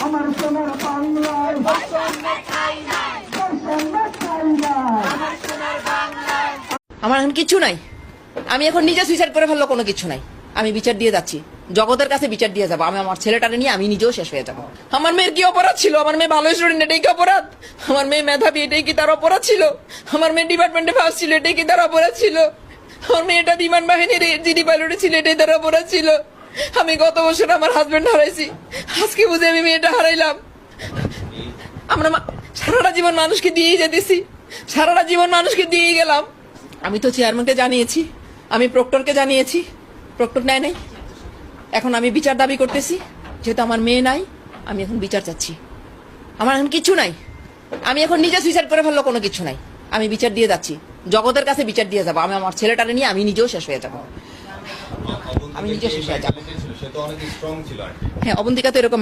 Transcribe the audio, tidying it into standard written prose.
আমার সোনার বাংলায় আমার এখন কিছু নাই। আমি এখন নিজে সুইসাইড করে ফেললো, কোনো কিছু নাই। আমি বিচার দিয়ে যাচ্ছি, জগতের কাছে বিচার দিয়ে যাবো। আমি আমার ছেলেটাকে নিয়ে আমি নিজেও শেষ হয়ে যাবো। আমার মেয়ের কি অপরাধ ছিল? আমার মেয়ে ভালো স্টুডেন্ট, এটাই কি অপরাধ? আমার মেয়ে মেধাবী, এটাই কি তার অপরাধ ছিল? আমার মেয়ে ডিপার্টমেন্টে ফার্স্ট ছিল, এটাই কি তার অপরাধ ছিল? আমার মেয়েটা বিমান বাহিনীর জিডি পাইলটে ছিল, এটাই তার অপরাধ ছিল? আমি গত বছর আমার হাজবেন্ড হারাইছি, আজকে বুঝে আমি মেয়েটা হারাইলাম। আমরা সারাটা জীবন মানুষকে দিয়েই যেতেছি, সারাটা জীবন মানুষকে দিয়েই গেলাম। আমি তো চেয়ারম্যানকে জানিয়েছি, আমি প্রক্টরকে জানিয়েছি, প্রক্টর নেয় নাই। এখন আমি বিচার দাবি করতেছি, যেহেতু আমার মেয়ে নাই, আমি এখন বিচার চাচ্ছি। আমার এখন কিছু নাই। আমি এখন নিজে সুইসাইড করে ফেললো, কোনো কিছু নাই। আমি বিচার দিয়ে যাচ্ছি, জগতের কাছে বিচার দিয়ে যাবো। আমি আমার ছেলেটাকে নিয়ে আমি নিজেও শেষ হয়ে যাবো। আমি নিজে শেষ হয়ে যাবো। সে তো অনেক স্ট্রং ছিল। হ্যাঁ, অবন্তিকা তো এরকম